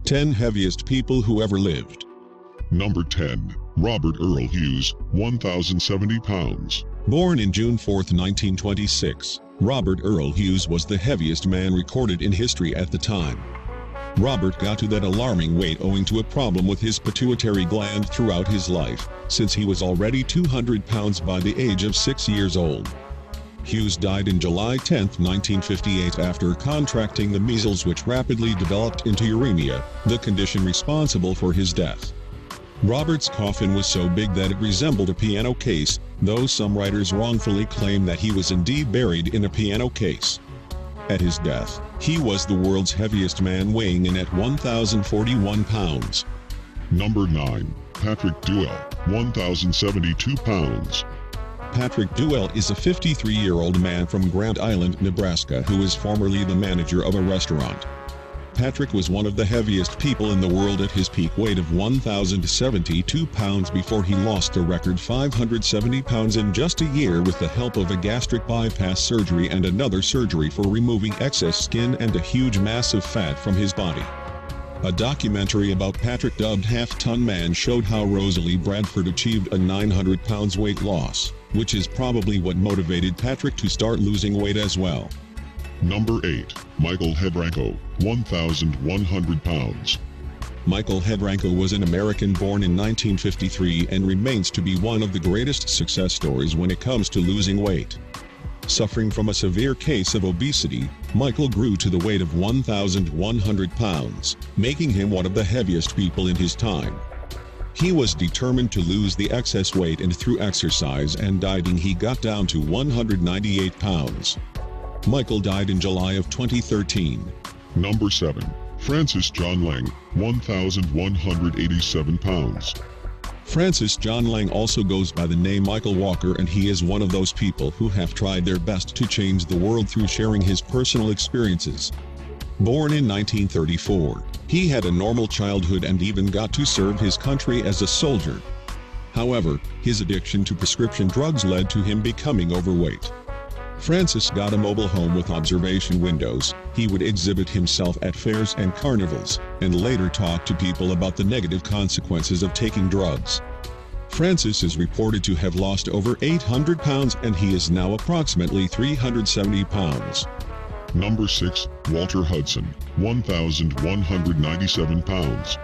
10 Heaviest People Who Ever Lived. Number 10. Robert Earl Hughes, 1,070 pounds. Born in June 4, 1926, Robert Earl Hughes was the heaviest man recorded in history at the time. Robert got to that alarming weight owing to a problem with his pituitary gland throughout his life, since he was already 200 pounds by the age of 6 years old. Hughes died in July 10, 1958 after contracting the measles, which rapidly developed into uremia, the condition responsible for his death. Robert's coffin was so big that it resembled a piano case, though some writers wrongfully claim that he was indeed buried in a piano case. At his death, he was the world's heaviest man, weighing in at 1,041 pounds. Number 9. Patrick Duell, 1,072 pounds. Patrick Duell is a 53-year-old man from Grand Island, Nebraska, who is formerly the manager of a restaurant. Patrick was one of the heaviest people in the world at his peak weight of 1,072 pounds before he lost a record 570 pounds in just a year with the help of a gastric bypass surgery and another surgery for removing excess skin and a huge mass of fat from his body. A documentary about Patrick, dubbed Half-Ton Man, showed how Rosalie Bradford achieved a 900 pounds weight loss, which is probably what motivated Patrick to start losing weight as well. Number 8. Michael Hebranko, 1,100 pounds. Michael Hebranko was an American born in 1953 and remains to be one of the greatest success stories when it comes to losing weight. Suffering from a severe case of obesity, Michael grew to the weight of 1,100 pounds, making him one of the heaviest people in his time. He was determined to lose the excess weight, and through exercise and dieting he got down to 198 pounds. Michael died in July of 2013. Number 7. Francis John Lang, 1,187 pounds. Francis John Lang also goes by the name Michael Walker, and he is one of those people who have tried their best to change the world through sharing his personal experiences. Born in 1934, he had a normal childhood and even got to serve his country as a soldier. However, his addiction to prescription drugs led to him becoming overweight. Francis got a mobile home with observation windows. He would exhibit himself at fairs and carnivals, and later talk to people about the negative consequences of taking drugs. Francis is reported to have lost over 800 pounds, and he is now approximately 370 pounds. Number 6. Walter Hudson, 1,197 pounds.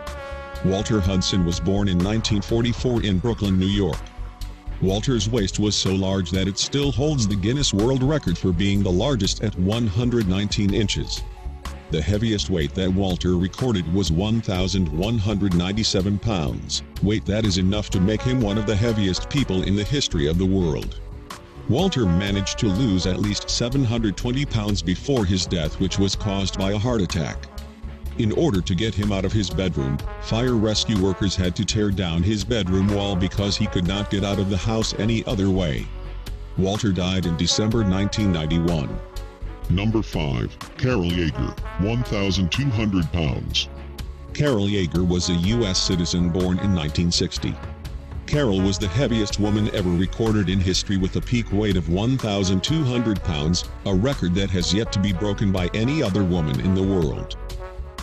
Walter Hudson was born in 1944 in Brooklyn, New York. Walter's waist was so large that it still holds the Guinness World Record for being the largest at 119 inches. The heaviest weight that Walter recorded was 1,197 pounds, weight that is enough to make him one of the heaviest people in the history of the world. Walter managed to lose at least 720 pounds before his death, which was caused by a heart attack. In order to get him out of his bedroom, fire rescue workers had to tear down his bedroom wall because he could not get out of the house any other way. Walter died in December 1991. Number 5. Carol Yeager, 1,200 pounds. Carol Yeager was a U.S. citizen born in 1960. Carol was the heaviest woman ever recorded in history with a peak weight of 1,200 pounds, a record that has yet to be broken by any other woman in the world.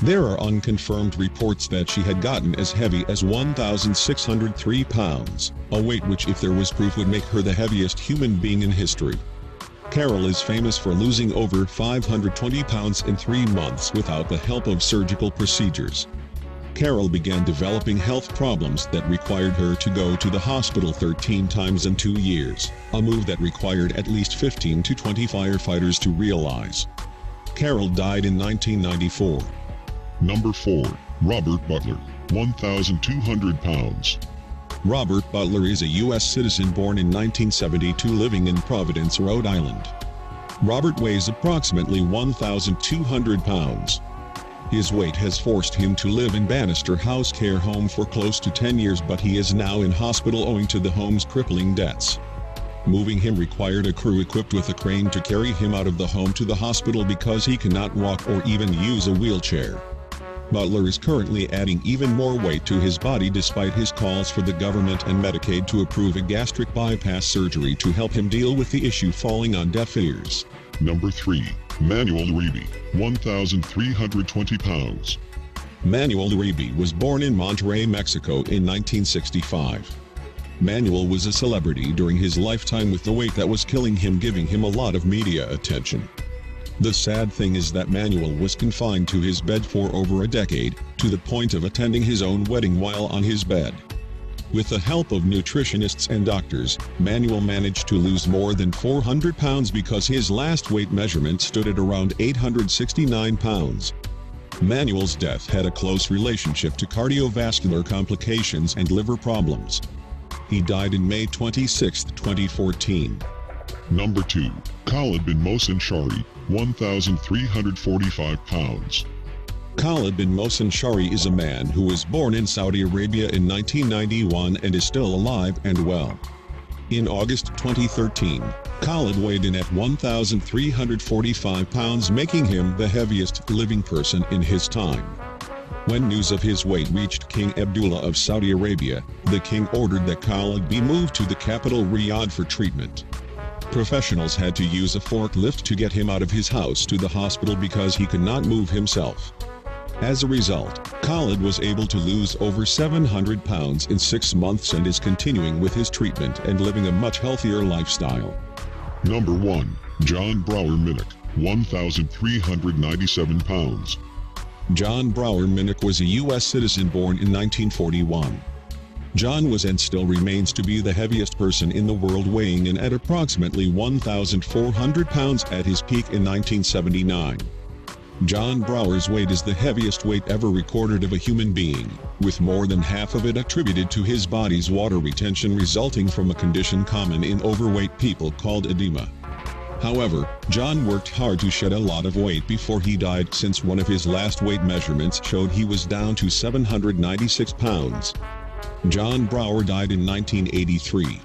There are unconfirmed reports that she had gotten as heavy as 1,603 pounds, a weight which, if there was proof, would make her the heaviest human being in history. Carol is famous for losing over 520 pounds in 3 months without the help of surgical procedures. Carol began developing health problems that required her to go to the hospital 13 times in 2 years, a move that required at least 15 to 20 firefighters to realize. Carol died in 1994. Number 4. Robert Butler, 1,200 pounds. Robert Butler is a U.S. citizen born in 1972 living in Providence, Rhode Island. Robert weighs approximately 1,200 pounds. His weight has forced him to live in Bannister House Care Home for close to 10 years, but he is now in hospital owing to the home's crippling debts. Moving him required a crew equipped with a crane to carry him out of the home to the hospital because he cannot walk or even use a wheelchair. Butler is currently adding even more weight to his body despite his calls for the government and Medicaid to approve a gastric bypass surgery to help him deal with the issue falling on deaf ears. Number 3. Manuel Reby, 1,320 pounds. Manuel Uribe was born in Monterrey, Mexico in 1965. Manuel was a celebrity during his lifetime with the weight that was killing him, giving him a lot of media attention. The sad thing is that Manuel was confined to his bed for over a decade, to the point of attending his own wedding while on his bed. With the help of nutritionists and doctors, Manuel managed to lose more than 400 pounds because his last weight measurement stood at around 869 pounds. Manuel's death had a close relationship to cardiovascular complications and liver problems. He died in May 26, 2014. Number 2. Khalid bin Mohsen Shari, 1,345 pounds. Khalid bin Mohsen Shari is a man who was born in Saudi Arabia in 1991 and is still alive and well. In August 2013, Khalid weighed in at 1,345 pounds, making him the heaviest living person in his time. When news of his weight reached King Abdullah of Saudi Arabia, the king ordered that Khalid be moved to the capital Riyadh for treatment. Professionals had to use a forklift to get him out of his house to the hospital because he could not move himself. As a result, Khalid was able to lose over 700 pounds in 6 months and is continuing with his treatment and living a much healthier lifestyle. Number 1. John Brower Minnick, 1,397 pounds. John Brower Minnick was a U.S. citizen born in 1941. John was and still remains to be the heaviest person in the world, weighing in at approximately 1,400 pounds at his peak in 1979. John Brower's weight is the heaviest weight ever recorded of a human being, with more than half of it attributed to his body's water retention resulting from a condition common in overweight people called edema. However, John worked hard to shed a lot of weight before he died, since one of his last weight measurements showed he was down to 796 pounds. John Brower died in 1983.